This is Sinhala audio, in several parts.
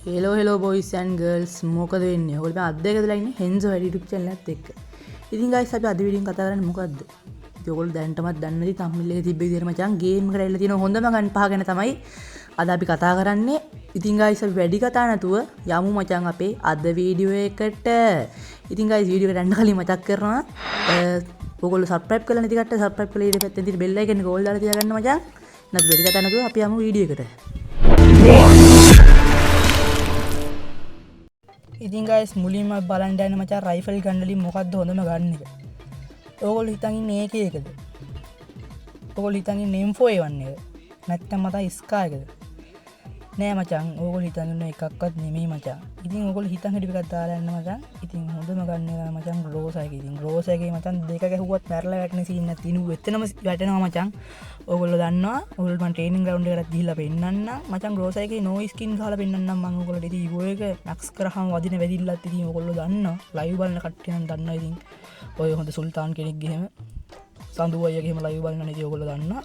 හෙලෝ බොයිස් ඇන්ඩ් ගර්ල්ස් මොකද වෙන්නේ? ඔයගොල්ලෝ අද දෙක දාලා ඉන්නේ හෙන්සෝ වැඩි YouTube channel එකත් එක්ක. ඉතින් guys අපි අද වීඩියෝෙන් කතා කරන්නේ මොකද්ද? ඉතින් ඔයගොල්ලෝ දැනටමත් දන්නේ නැති thumbnail එකේ තිබ්බ විදිහට මචං ගේම් එකට ඇවිල්ලා තියෙන හොඳම ගන් පහ ගැන තමයි අද අපි කතා කරන්නේ. ඉතින් guys අපි වැඩි කතා නැතුව යමු මචං අපේ අද වීඩියෝ එකට. ඉතින් guys වීඩියෝ එකට යන්න කලින් මතක් කරනවා ඔයගොල්ලෝ subscribe කරලා නැති කට්ටිය subscribe කරලා ඊට පැත්තෙන් තියෙන bell icon එක ඕල් දාලා තියාගන්න මචං. නැත්නම් වැඩි කතා නැතුව අපි යමු වීඩියෝ එකට. ඉතින් guys මුලින්ම බලන්න යන්න මචං රයිෆල් ගන්න වලින් මොකද්ද හොඳම ගන්න එක. ඕගොල්ලෝ හිතන් ඉන්නේ AK එකද? ඕගොල්ලෝ හිතන් ඉන්නේ M4A1 එක. නැත්නම් මත ස්කා එකද? නෑ මචං ඕගොල්ලෝ හිතන් ඉන්නේ එකක්වත් නෙමෙයි මචං. ඉතින් ඕගොල්ලෝ හිතන් හිටපු එකක් දාලා යන්න මචං. ඉතින් හොඳම ගන්න එක මචං ග්‍රෝසා එක. ඉතින් ග්‍රෝසා එකේ මචං දෙක ගැහුවත් මැරලා වැටෙන සීන් නැති ඉනු එතනම වැටෙනවා මචං. ඕගොල්ලෝ දන්නවා. ඕගොල්ලෝ මම ට්‍රේනින් ග්‍රවුන්ඩ් එකකට ගිහිල්ලා පෙන්නන්නම්. මචං ග්‍රෝසා එකේ නෝ ස්කින් ගහලා පෙන්නන්නම් මම ඕගොල්ලෝ ඉතින් ඉවෝ එක මැක්ස් කරාම වදින වෙදිල්ලත් ඉතින් ඕගොල්ලෝ දන්නවා. ලයිව් බලන කට්ටිය නම් දන්නවා ඉතින්. ඔය හොඳ සුල්තාන් කෙනෙක් ගෙහෙම සඳු අයියා ගෙහෙම ලයිව් බලන ඉතින් ඕගොල්ලෝ දන්නවා.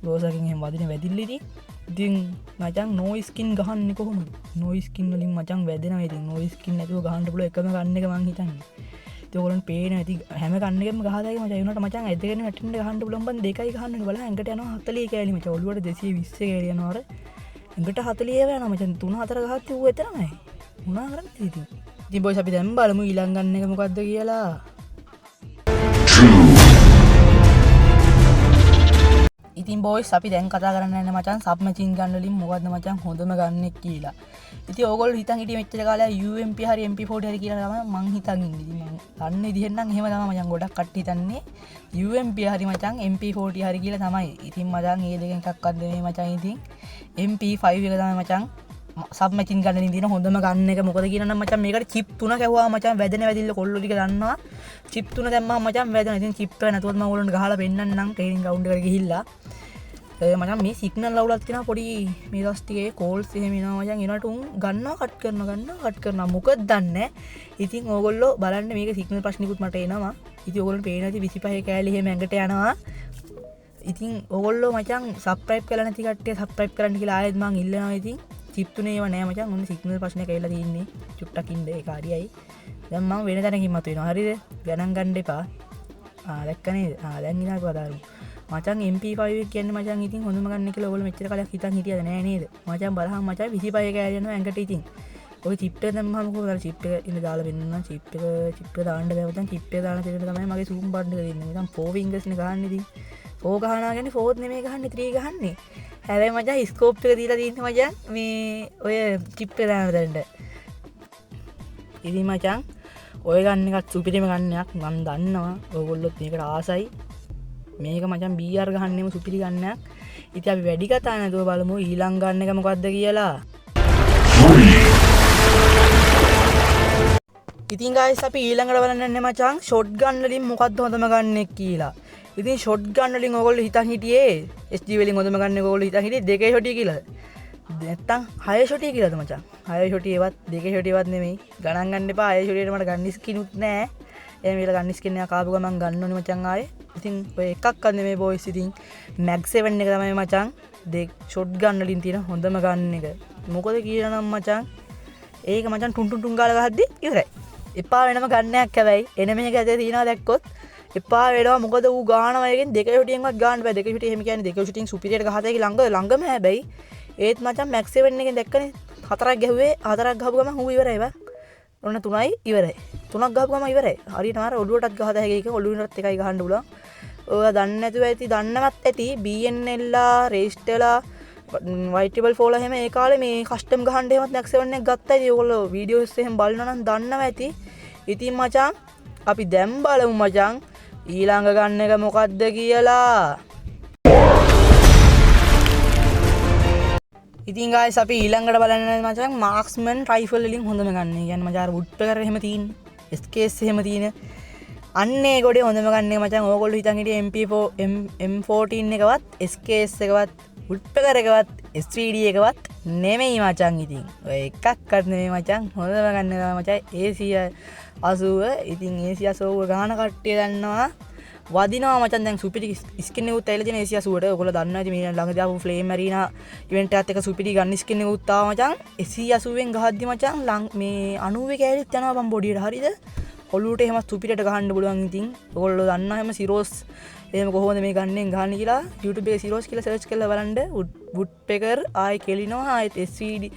ග්‍රෝසා එකෙන් එහෙම වදින වෙදිල්ල ඉතින් මචං නෝ ස්කින් ගහන්නේ කොහොමද? නෝ ස්කින් වලින් මචං වැදෙනවා ඉතින්. නෝ ස්කින් නැතුව ගහන්න පුළුවන් එකම ගන්න එක මං හිතන්නේ. ඒක ඔයගොල්ලන්ට පේනවා ඉතින් හැම කන්න එකම ගහදායි මචං. ඒ උනට මචං ඇදගෙන වැටෙන්න ගහන්න පුළුවන් බන් දෙකයි ගහන්න ඕනේ. බලන්න ඇඟට යනවා 40 කෑලි මචං. ඔළුවට 220 කෑලි යනවා අර. ඇඟට 40 යනවා මචං. 3-4 ගහත් ඌ එතනමයි. මොනවා කරන්නේ ඉතින්? ඉතින් බොයිස් අපි දැන් බලමු ඊළඟ ගන්න එක මොකද්ද කියලා. ඉතින් බොයිස් අපි දැන් කතා කරන්න යන්නේ මචං සබ්මැචින් ගන්න වලින් මොකද්ද මචං හොඳම ගන්න එක කියලා. ඉතින් ඕගොල්ලෝ හිතන් හිටියේ මෙච්චර කාලයක් UMP හරි MP40 හරි කියලා තමයි මං හිතන් ඉන්නේ. ඉතින් මං දන්නේ ඉතින් නම් එහෙම තමයි මචං ගොඩක් කට්ටිය හිතන්නේ UMP හරි මචං MP40 හරි කියලා තමයි. ඉතින් මචං මේ දෙකෙන් එකක්වත් නෙමෙයි මචං. ඉතින් MP5 එක තමයි මචං සබ්මැචින් ගන්න වලින් තියෙන හොඳම ගන්න එක. මොකද කියනනම් මචං මේකට චිප් 3 කැවුවා මචං වැදෙන වැදිල්ල කොල්ලෝ ටික දන්නවා. චිප් 3 දැම්මම මචං වැදෙනවා. ඉතින් චිප් එක නැතුවත් මම ඕගොල්ලන්ට ගහලා පෙන්නන්නම් ට්‍රේනින් ග්‍රවුන්ඩ් එකට ගිහිල්ලා. මචං මේ සිග්නල් අවුලක් තියෙනවා පොඩි මේ දවස් ටිකේ කෝල්ස් එහෙම එනවා මචං. ඒනට උන් ගන්නවා කට් කරනවා මොකද දන්නේ. ඉතින් ඕගොල්ලෝ බලන්න මේක සිග්නල් ප්‍රශ්නිකුත් මට එනවා. ඉතින් ඕගොල්ලන්ට පේනවා ඉතින් 25 කෑලි එහෙම ඇඟට යනවා. ඉතින් ඕගොල්ලෝ මචං සබ්ස්ක්‍රයිබ් කරලා නැති කට්ටිය සබ්ස්ක්‍රයිබ් කරන්න කියලා ආයෙත් මං ඉල්ලනවා. ඉතින් චිප් තුනේ ඒවා නෑ මචං. ඔන්න සිග්නල් ප්‍රශ්නයක් ඇවිල්ලා තින්නේ. චුට්ටක් ඉන්න ඒක හරියයි. දැන් මම වෙන තැනකින් මතුවෙනවා. හරිද? ගණන් ගන්න එපා. දැක්ක නේද? දැන් ඉනාක වදාරු. මචං MP5 එක කියන්නේ මචං ඉතින් හොඳම ගන්න කියලා ඔයගොල්ලෝ මෙච්චර කාලයක් හිතන් හිටියද නෑ නේද? මචං බලහන් මචං 25 කෑලි යනවා ඇඟට ඉතින්. ඔය චිප් එක දැම්මම කොහොමද චිප් එක ඉන්න දාලා වෙන්නවා. චිප් එක දාන්න බෑ මචං. චිප් එක දාන තැනට තමයි මගේ zoom බටන් එක දෙන්නේ. මචං 4 fingers නේ ගහන්නේ ඉතින්. 4 ගහනවා කියන්නේ 4ත් නෙමෙයි ගහන්නේ 3 ගහන්නේ. හැබැයි මචං ස්කෝප් එක දීලා තියෙන්නේ මචං මේ ඔය චිප් එක දාන තැනට. ඉතින් මචං ඔය ගන්න එකත් සුපිරිම ගන්නයක් මම දන්නවා. ඔයගොල්ලොත් මේකට ආසයි. මේක මචං BR ගහන්නෙම සුපිරි ගන්නයක්. ඉතින් අපි වැඩි කතා නැතුව බලමු ඊළඟ ගන්න එක මොකද්ද කියලා. ඉතින් guys අපි ඊළඟට බලන්න යන්නේ මචං ෂොට් ගන් වලින් මොකද්ද හොඳම ගන්න එක කියලා. ඉතින් ෂොට් ගන් වලින් ඔයගොල්ලෝ හිතන් හිටියේ SG වලින් හොඳම ගන්න එක ඔයගොල්ලෝ හිතන් හිටියේ දෙකේ ෂොටි කියලා. නැත්තම් 6 ෂොටි කියලාද මචං? 6 ෂොටි ඒවත් දෙකේ ෂොටි ඒවත් නෙමෙයි. ගණන් ගන්න එපා. 6 ෂොටියට මට ගන්න ස්කිනුත් නැහැ. එහෙම විල ගන්න ස්කින් එක ආපු ගමන් ගන්න ඕනේ මචං ආයේ. ඉතින් ඔය එකක්වත් නෙමෙයි බොයිස්. ඉතින් Mag 7 එක තමයි මචං දෙක ෂොට් ගන් වලින් තියෙන හොඳම ගන්න එක. මොකද කියනනම් මචං ඒක මචං ටුන් ටුන් ටුන් ගාලා ගහද්දි ඉවරයි. එපා වෙනම ගන්නයක් හැබැයි එන මේක ඇතේ තියනවා දැක්කොත් එපා වෙනවා. මොකද ඌ ගානවා එකෙන් දෙක ෂොටියෙන්වත් ගන්න බෑ. දෙක ෂොටි එහෙම කියන්නේ දෙක ෂොටින් සුපිරියට ගහතයි ළඟම හැබැයි ඒත් මචං Mag 7 එකෙන් දැක්කනේ 4ක් ගැහුවේ 4ක් ගහපු ගමන් ඌ ඉවරයි බා. ඔන්න 3යි ඉවරයි. 3ක් ගහපු ගමන් ඉවරයි. හරියට මාර ඔළුවටත් ගහත හැකි එක ඔළුවෙන්වත් එකයි ගහන්න පුළුවන්. ඔයා දන්නේ නැතුව ඇති දන්නවත් ඇති BNL ලා රේස්ටලා Y444 එහෙම ඒ කාලේ මේ කස්ටම් ගහන්න එහෙමත් Mag 7 එකක් ගත්තා. ඉතින් ඔයගොල්ලෝ වීඩියෝස් එහෙම බලනවා නම් දන්නවා ඇති. ඉතින් මචං අපි දැන් බලමු මචං ඊළඟ ගන්න එක මොකද්ද කියලා. ඉතින් guys අපි ඊළඟට බලන්නේ මචං මාක්ස්මන් රයිෆල් වලින් හොඳම ගන්න. ඒ කියන්නේ මචං අර වුඩ් පෙකර් එහෙම තියෙන SKS එහෙම තියෙන අන්නේ ගොඩේ හොඳම ගන්න එක මචං. ඕගොල්ලෝ හිතන් හිටියේ MP4 M14 එකවත් SKS එකවත් වුඩ් පෙකර් එකවත් SVD එකවත් නෙමෙයි මචං. ඉතින් ඔය එකක්වත් නෙමෙයි මචං. හොඳම ගන්න එක මචං AC80. ඉතින් AC80 ගහන කට්ටිය දන්නවා වදිනවා මචං දැන් සුපිරි ස්කින් එකකුත් ඇවිල්ලා තියෙන 180ට. ඔයගොල්ලෝ දන්නවා ඉතින් මේ ළඟදී ආපු ෆ්ලේම් ඇරීනා ඉවෙන්ට් එකත් එක්ක සුපිරි ගන්න ස්කින් එකකුත් ආවා මචං. 180ෙන් ගහද්දි මචං මේ 90 කැරිත් යනවා බම් බොඩියට හරියද? ඔලුවට එහෙම සුපිරියට ගහන්න පුළුවන් ඉතින්. ඔයගොල්ලෝ දන්නවා එහෙම සිරෝස් එහෙම කොහොමද මේ ගන්නෙන් ගහන්නේ කියලා YouTube එකේ සිරෝස් කියලා සර්ච් කරලා බලන්න. වුඩ් පෙකර් ආයි කෙලිනවා ආයෙත් SVD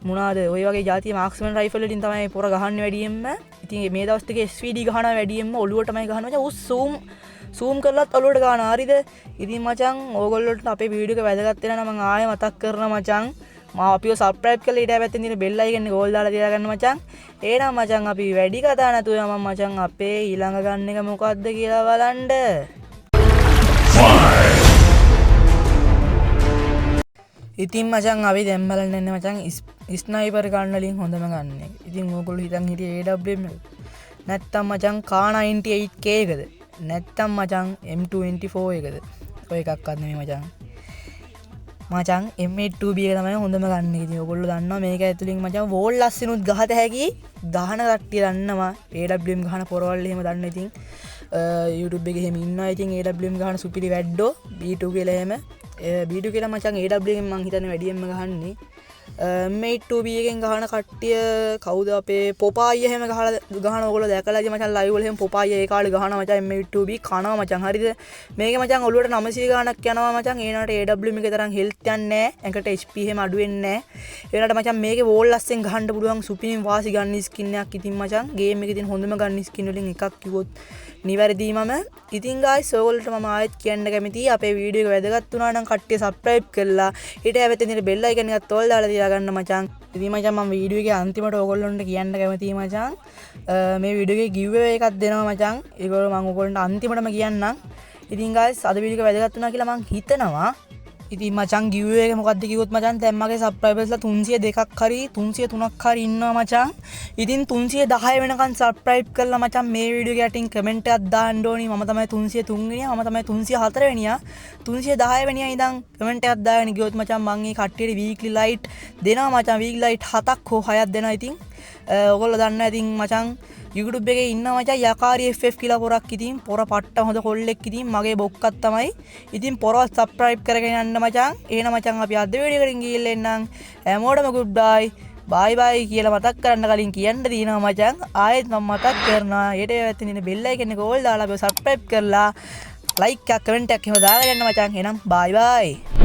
මොනවාද ඔය වගේ જાතිය මාක්ස්මන් රයිෆල් වලින් තමයි පොර ගහන්නේ වැඩියෙන්ම. ඉතින් මේ දවස් ටිකේ SVD ගහනවා වැඩියෙන්ම ඔලුවටමයි ගහනවා. උස් සූම් කරලත් ඔලුවට ගහනවා හරිද? ඉතින් මචං ඕගොල්ලොන්ට අපේ වීඩියෝ එක වැදගත් වෙනා නම් මම ආයෙ මතක් කරනවා මචං. මාව අපිව සබ්ස්ක්‍රයිබ් කරලා ඊට පැත්තෙන් තියෙන බෙල් අයිකන් එක ඕල් දාලා තියාගන්න මචං. එහෙනම් මචං අපි වැඩි කතා නැතුව යමු මචං අපේ ඊළඟ ගන්න එක මොකද්ද කියලා බලන්න. ඉතින් මචං අපි දැන් බලන්න යන්නේ මචං ස්නයිපර් ගන්න වලින් හොඳම ගන්න එක. ඉතින් ඕගොල්ලෝ හිතන් හිටියේ AWM නැත්තම් මචං K98K එකද? නැත්තම් මචං M224 එකද? ඔය එකක්වත් නෙමෙයි මචං. මචං M82B එක තමයි හොඳම ගන්න එක. ඉතින් ඔයගොල්ලෝ දන්නවා මේක ඇතුලින් මචං වෝල් ලස්සිනුත් ගහත හැකි. ගහන කට්ටිය දන්නවා AWM ගහන පොරවල් එහෙම දන්න ඉතින් YouTube එකේ එහෙම ඉන්නවා. ඉතින් AWM ගහන සුපිරි වැඩෝ B2 කියලා එහෙම B2 කියලා මචං AWM මං හිතන්නේ වැඩියෙන්ම ගහන්නේ. M82B එකෙන් ගහන කට්ටිය කවුද අපේ පොපායි එහෙම ගහන ඔයගොල්ලෝ දැකලා ඉතින් මචං ලයිව් වල එහෙම පොපායි ඒ කාලේ ගහනවා මචං M82B කනවා මචං හරිද මේක මචං ඔළුවට 900 ගාණක් යනවා මචං ඒනට AWM එකේ තරම් හෙල්ත් යන්නේ නැහැ එකට HP එහෙම අඩු වෙන්නේ නැහැ ඒනට මචං මේකේ වෝල් ලස්සෙන් ගහන්න පුළුවන් සුපිරිම වාසි ගන්න ස්කින් එකක් ඉතින් මචං ගේම් එකේ තියෙන හොඳම ගන්න ස්කින් වලින් එකක් කිව්වොත් නිවැරදි මම ඉතින් guys ඔයගොල්ලන්ට මම ආයෙත් කියන්න කැමතියි අපේ වීඩියෝ එක වැදගත් වුණා නම් කට්ටිය subscribe කරලා ඊට පැත්තේ තියෙන bell icon එකත් ඕල් දාලා තියාගන්න මචං ඉතින් මචං මම වීඩියෝ එකේ අන්තිමට ඔයගොල්ලන්ට කියන්න කැමතියි මචං මේ වීඩියෝ එකේ giveaway එකක් දෙනවා මචං ඒගොල්ලෝ මම ඔයගොල්ලන්ට අන්තිමටම කියන්නම් ඉතින් guys අද වීඩියෝ එක වැදගත් වුණා කියලා මං හිතනවා ඉතින් මචං giveaway එක මොකද්ද කිව්වොත් මචං දැන් මගේ subscribersලා 302ක් හරි 303ක් හරි ඉන්නවා මචං ඉතින් 310 වෙනකන් subscribe කරලා මචං මේ වීඩියෝ එක යටින් comment එකක් දාන්න ඕනි මම තමයි 303 වෙනියා මම තමයි 304 වෙනියා 310 වෙනියා ඉඳන් comment එකක් දාගෙන ගියොත් මචං මං මේ කට්ටියට weekly light දෙනවා මචං weekly light 7ක් හෝ 6ක් දෙනවා ඉතින් ඔයගොල්ලෝ දන්නවා ඉතින් මචං YouTube එකේ ඉන්න මචං යකාරි FF කියලා පොරක් ඉතින් පොර පට්ට හොඳ කොල්ලෙක් ඉතින් මගේ බොක්කක් තමයි ඉතින් පොරව subscribe කරගෙන යන්න මචං එහෙනම් මචං අපි අද වීඩියෝ එකකින් ගිහිල්ලා එන්නම් හැමෝටම good bye bye bye කියලා මතක් කරන්න කලින් කියන්න තියෙනවා මචං ආයෙත් මම මතක් කරනවා ඊට පැත්තේ ඉන්න bell icon එක ඕල් දාලා අපිව subscribe කරලා like එකක් comment එකක් එහෙම දාලා යන්න මචං එහෙනම් bye bye